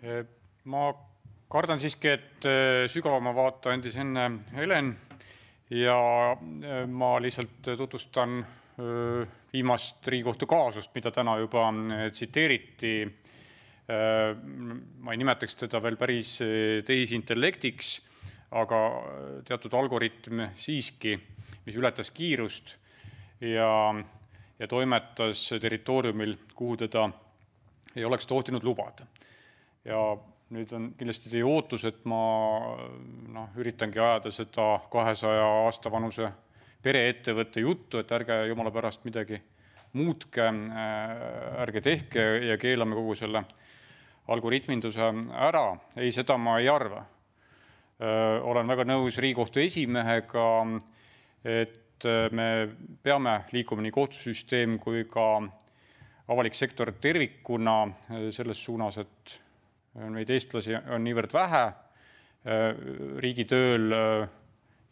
Ma kardan siiski, et sügavama vaate andis enne Helen ja ma lihtsalt tutvustan viimast Riigikohtu kaasust, mida täna juba tsiteeriti. Ma ei nimetaks teda veel päris tehisintellektiks, aga teatud algoritm siiski, mis ületas kiirust ja toimetas territooriumil, kuhu teda ei oleks tohtinud lubada. Ja nüüd on kindlasti teie ootus, et ma üritangi ajada seda 200 aasta vanuse pereettevõtte juttu, et ärge jumala pärast midagi muutke, ärge tehke ja keelame kogu selle algoritminduse ära. Ei, seda ma ei arva. Olen väga nõus Riigikohtu esimehega, et me peame liikuma nii kohtusüsteem kui ka avalik sektor tervikuna selles suunas, et meid eestlasi on niivõrd vähe, riigitööl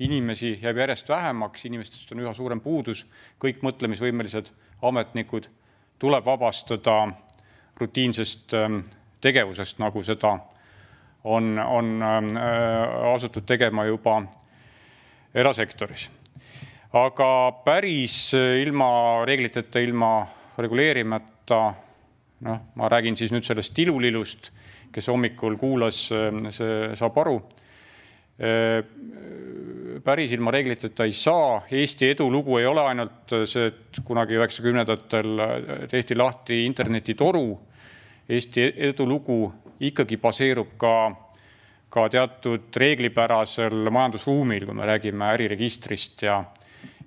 inimesi jääb järjest vähemaks, inimestest on üha suurem puudus, kõik mõtlemisvõimelised ametnikud tuleb vabastada rutiinsest tegevusest, nagu seda on asutud tegema juba erasektoris. Aga päris ilma reegliteta, ilma reguleerimata, ma räägin siis nüüd sellest tilulilust, kes hommikul kuulas, see saab aru. Päris ilma reegliteta ei saa. Eesti edulugu ei ole ainult see, et kunagi 90-ndatel tehti lahti internetitoru. Eesti edulugu ikkagi baseerub ka teatud reeglipärasel majandusruumil, kui me räägime äriregistrist ja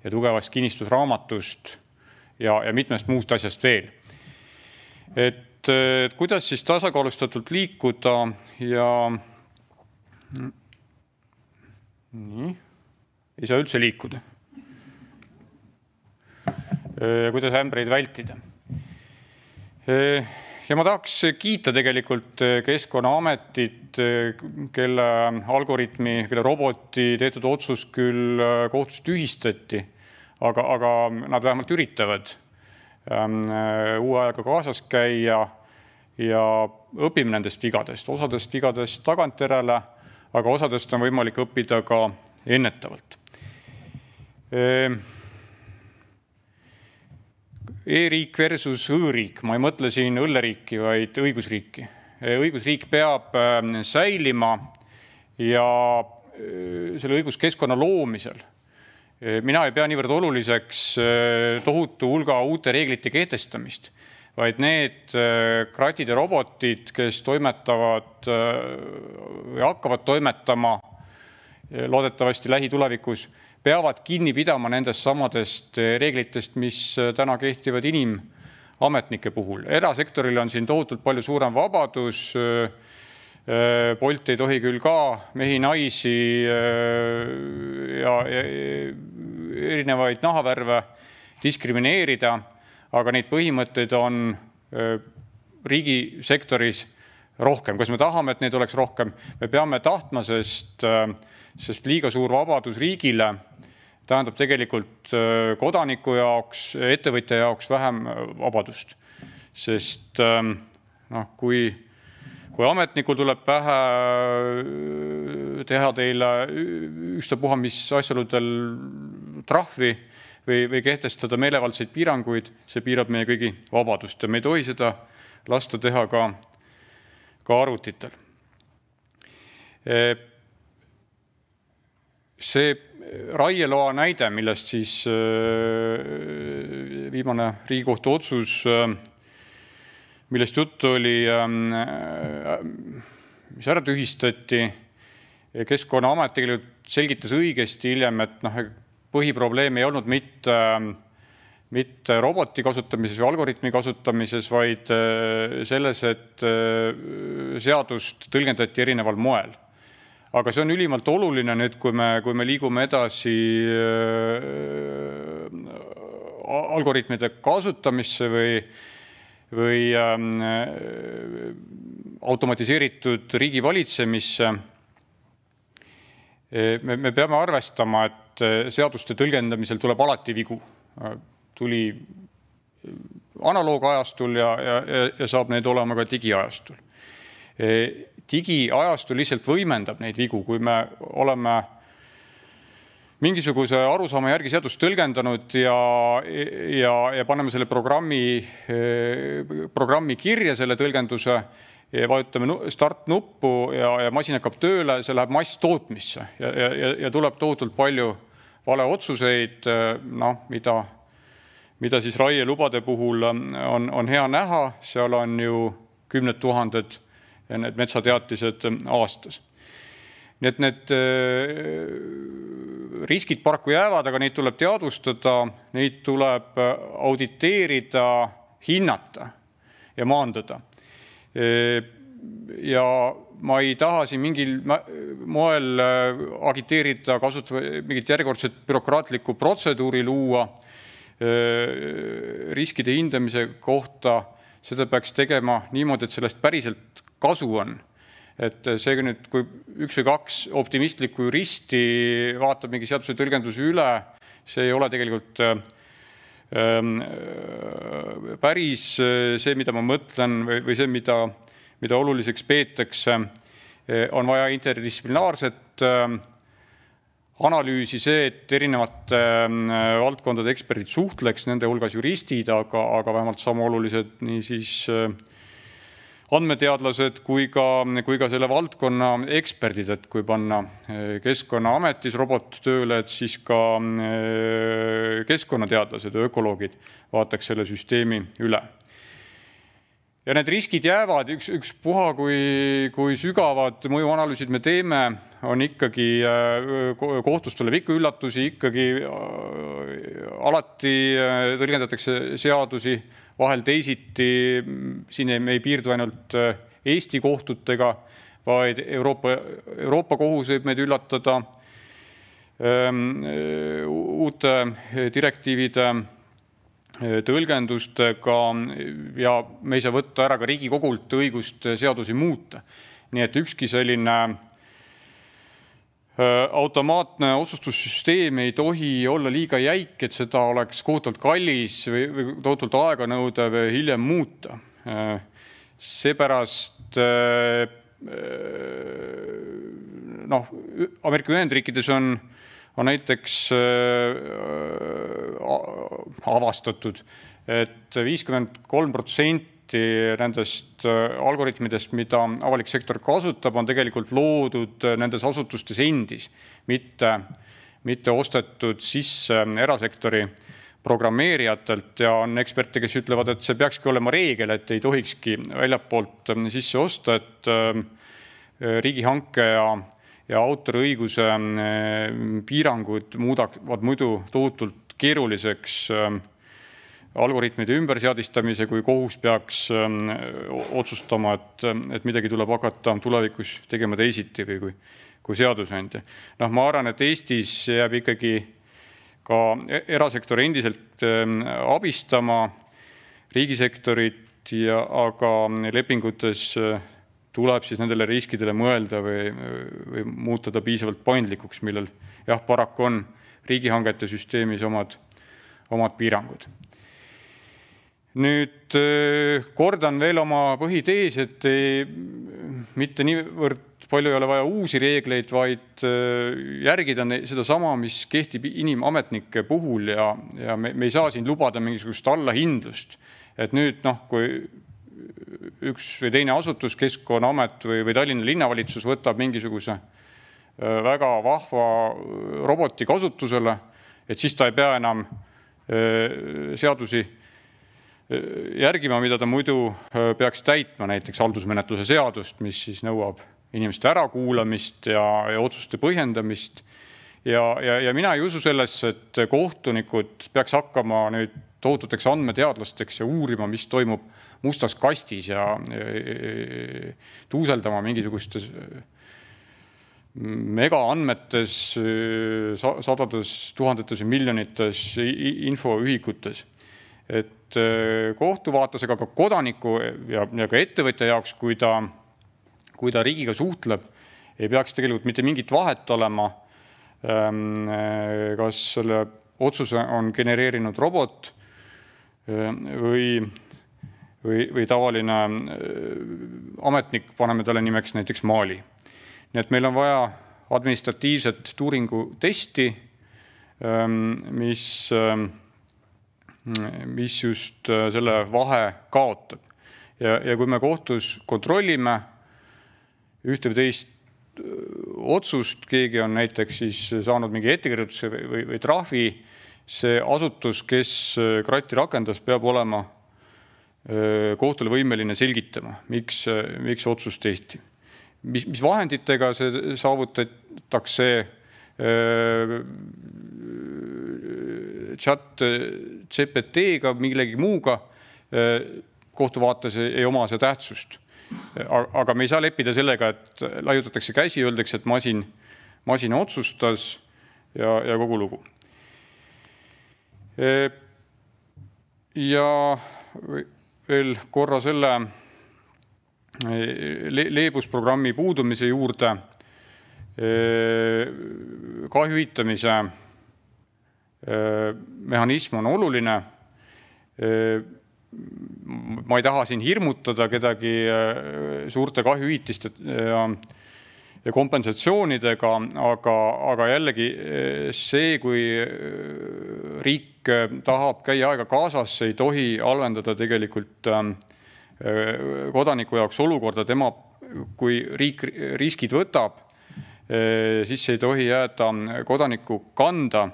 tugevast kinnistusraamatust ja mitmest muust asjast veel. Et kuidas siis tasakaalustatult liikuda ja nii, ei saa üldse liikuda. Ja kuidas ämbreid vältida. Ja ma tahaks kiita tegelikult Keskkonnaametit, kelle algoritmi, kelle roboti tehtud otsus küll kohtus tühistati, aga nad vähemalt üritavad uue ajaga kaasas käia ja õpime nendest vigadest. Osadest vigadest tagantjärele, aga osadest on võimalik õppida ka ennetavalt. E-riik versus õõriik. Ma ei mõtle siin õlleriiki, vaid õigusriiki. Õigusriik peab säilima ja selle õiguskeskkonna loomisel mina ei pea niivõrd oluliseks tohutu hulga uute reeglite kehtestamist, vaid need kratid ja robotid, kes toimetavad või hakkavad toimetama loodetavasti lähitulevikus, peavad kinni pidama nendest samadest reeglitest, mis täna kehtivad inimametnike puhul. Erasektoril on siin tohutult palju suurem vabadus. Bolt ei tohi küll ka mehi, naisi ja erinevaid nahavärve diskrimineerida, aga neid põhimõtteid on riigisektoris rohkem. Kas me tahame, et neid oleks rohkem? Me peame tahtma, sest liiga suur vabadus riigile tähendab tegelikult kodaniku jaoks, ettevõtja jaoks vähem vabadust. Sest kui ametnikul tuleb pähe teha teile ükstapuha mis asjaludel trahvi või kehtestada meelevaldseid piiranguid, see piirab meie kõigi vabadust ja me ei tohi seda lasta teha ka arvutitel. See raieloa näide, millest siis viimane Riigikohtu otsus, millest juttu oli, mis ära tühistati, Keskkonnaamet tegelikult selgitas õigesti hiljem, et põhiprobleem ei olnud mitte roboti kasutamises või algoritmi kasutamises, vaid selles, et seadust tõlgendati erineval moel. Aga see on ülimalt oluline nüüd, kui me liigume edasi algoritmide kasutamisse või automatiseeritud riigivalitsemisse. Me peame arvestama, et seaduste tõlgendamisel tuleb alati vigu. Tuli analoogajastul ja saab neid olema ka digiajastul. Digiajastu lihtsalt võimendab neid vigu, kui me oleme mingisuguse arusaama järgi seadust tõlgendanud ja paneme selle programmi kirja selle tõlgenduse ja vajutame start-nuppu ja masin hakkab tööle, see läheb masstootmisse ja tuleb tohutult palju valeotsuseid, mida siis raielubade puhul on hea näha, seal on ju 10 000 need metsateatised aastas. Nii et need riskid paraku jäävad, aga neid tuleb teadvustada, neid tuleb auditeerida, hinnata ja maandada. Ja ma ei taha siin mingil moel agiteerida, kasutada mingit järjekordset bürokraatlikku protseduuri luua riskide hindamise kohta. Seda peaks tegema niimoodi, et sellest päriselt kasu on. Et see nüüd, kui 1 või 2 optimistlikku juristi vaatab mingi seaduse tõlgenduse üle, see ei ole tegelikult päris see, mida ma mõtlen või see, mida oluliseks peetakse. On vaja interdistsiplinaarset analüüsi, see, et erinevate valdkondade eksperdid suhtleks, nende hulgas juristid, aga vähemalt sama olulised nii siis andmeteadlased kui ka selle valdkonna eksperdid, et kui panna Keskkonnaametis robot tööle, et siis ka keskkonnateadlased ja ökoloogid vaataks selle süsteemi üle. Ja need riskid jäävad ükspuha, kui sügavad mõjuanalüüsid me teeme, on ikkagi kohtust tuleb ikka üllatusi, ikkagi alati tõlgendatakse seadusi, vahel teisiti, siin me ei piirdu ainult Eesti kohtutega, vaid Euroopa kohus võib meid üllatada uute direktiivide tõlgendustega ja me ei saa võtta ära ka Riigikogult õigust seadusi muuta. Nii et ükski selline automaatne otsustussüsteem ei tohi olla liiga jäik, et seda oleks kohutult kallis või tohutult aeganõudev või hiljem muuta. Seepärast Ameerika Ühendriikides on näiteks avastatud, et 53% nendest algoritmidest, mida avalik sektor kasutab, on tegelikult loodud nendes asutustes endis, mitte ostetud sisse erasektori programmeerijatelt ja on eksperte, kes ütlevad, et see peakski olema reegel, et ei tohikski väljapoolt sisse osta, et riigihanke ja autoriõiguse piirangud muudavad muidu tohutult keeruliseks algoritmide ümberseadistamise, kui kohus peaks otsustama, et midagi tuleb hakata tulevikus tegema teisiti või kui seadusandja. Ma arvan, et Eestis jääb ikkagi ka erasektori endiselt abistama riigisektorit, aga lepingutes tuleb siis nendele riskidele mõelda või muutada piisavalt paindlikuks, millel paraku on riigihangete süsteemis omad piirangud. Nüüd kordan veel oma põhitees, et mitte niivõrd palju ei ole vaja uusi reegleid, vaid järgida seda sama, mis kehtib inimametnike puhul ja me ei saa siin lubada mingisugust allahindlust. Et nüüd, kui üks või teine asutus, Keskkonnaamet või Tallinna linnavalitsus võtab mingisuguse väga vahva roboti kasutusele, et siis ta ei pea enam seadusi järgima, mida ta muidu peaks täitma, näiteks haldusmenetluse seadust, mis siis nõuab inimeste ärakuulamist ja otsuste põhjendamist. Ja mina ei usu sellesse, et kohtunikud peaks hakkama nüüd tohututeks andmeteadlasteks ja uurima, mis toimub mustas kastis ja tuuseldama mingisugustes megaandmetes, sadades, tuhandetes ja miljonites infoühikutes. Et kohtuvaates, aga ka kodaniku ja ka ettevõtja jaoks, kui ta riigiga suhtleb, ei peaks tegelikult mitte mingit vahet olema, kas selle otsuse on genereerinud robot või tavaline ametnik, paneme talle nimeks näiteks Mali. Nii et meil on vaja administratiivset Turingu testi, mis just selle vahe kaotab. Ja kui me kohtus kontrollime ühte või teist otsust, keegi on näiteks siis saanud mingi ettekirjutuse või trahvi, see asutus, kes kratti rakendas, peab olema kohtule võimeline selgitama, miks otsus tehti. Mis vahenditega see saavutatakse chat GPT-ga, millegi muuga, kohtuvaates ei oma see tähtsust. Aga me ei saa leppida sellega, et laiutatakse käsi, öeldakse, et masin otsustas ja kogu lugu. Ja veel korra selle leebusprogrammi puudumise juurde, kahjuhüvitamise mehhanism on oluline. Ma ei taha siin hirmutada kedagi suurte kahjuhüvitiste ja kompensatsioonidega, aga jällegi see, kui riik tahab käia aega kaasas, ei tohi halvendada tegelikult kodaniku jaoks olukorda. Tema, kui riik riskid võtab, siis ei tohi jääda kodaniku kanda.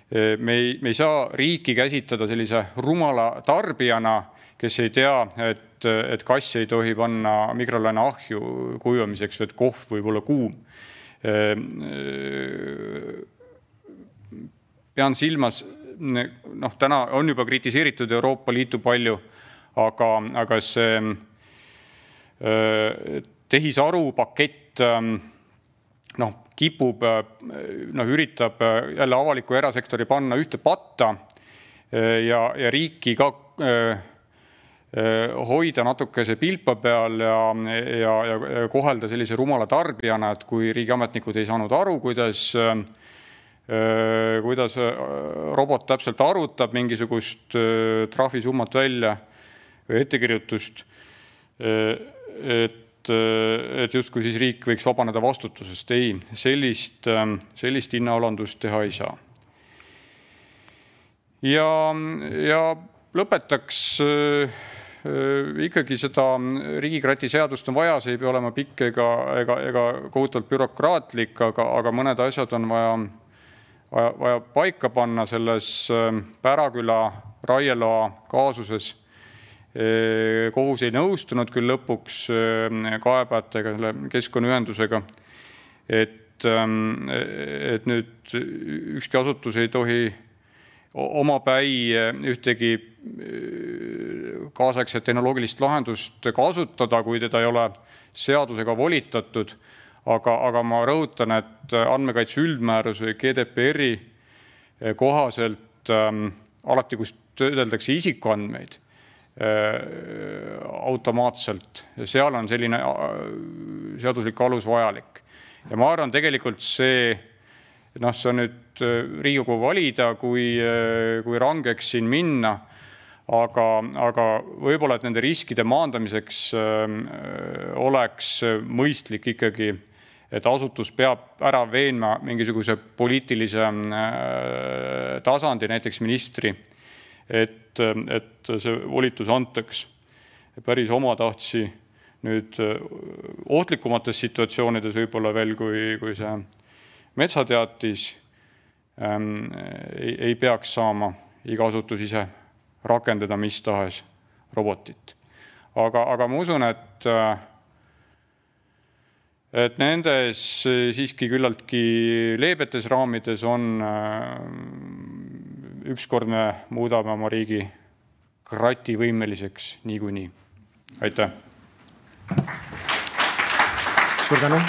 Me ei saa riiki käsitada sellise rumala tarbijana, kes ei tea, et kass ei tohi panna mikrolaine ahju kuivamiseks, et kohv võib olla kuum. Pean silmas, täna on juba kritiseeritud Euroopa Liitu palju, aga see tehisaru pakett kipub, üritab jälle avaliku erasektori panna ühte patta ja riiki ka hoida natuke see pilpa peal ja kohelda sellise rumala tarbijana, et kui riigiametnikud ei saanud aru, kuidas robot täpselt arvutab mingisugust trahvisummat välja või ettekirjutust, et justkui siis riik võiks vabaneda vastutusest. Ei, sellist hinnaalandust teha ei saa. Ja lõpetaks ikkagi seda riigikrati seadust on vaja, see ei pea olema pikk ega kohutavalt bürokraatlik, aga mõned asjad on vaja paika panna selles Päraküla Raiela kaasuses. Kohus ei nõustunud küll lõpuks kaebajatega, selle keskkonnaühendusega, et nüüd ükski asutus ei tohi omapäi ühtegi kaasaegset tehnoloogilist lahendust kasutada, kui teda ei ole seadusega volitatud. Aga ma rõhutan, et andmekaitse üldmäärus või GDPR-i kohaselt alati, kus töödeldakse isikuandmeid automaatselt, ja seal on selline seaduslik alus vajalik. Ja ma arvan, tegelikult see on nüüd Riigikogu valida, kui rangeks siin minna, aga võib-olla, et nende riskide maandamiseks oleks mõistlik ikkagi, et asutus peab ära veenma mingisuguse poliitilise tasandi, näiteks ministri, et see volitus antaks päris omatahtsi nüüd ohtlikumates situatsioonides võib-olla veel, kui see metsateatis ei peaks saama iga asutus ise rakendada mis tahes robotit. Aga ma usun, et nendes siiski küllaltki leebetes raamides on ükskord me muudame oma riigi krati võimeliseks niikuinii. Aitäh! Suur tänu!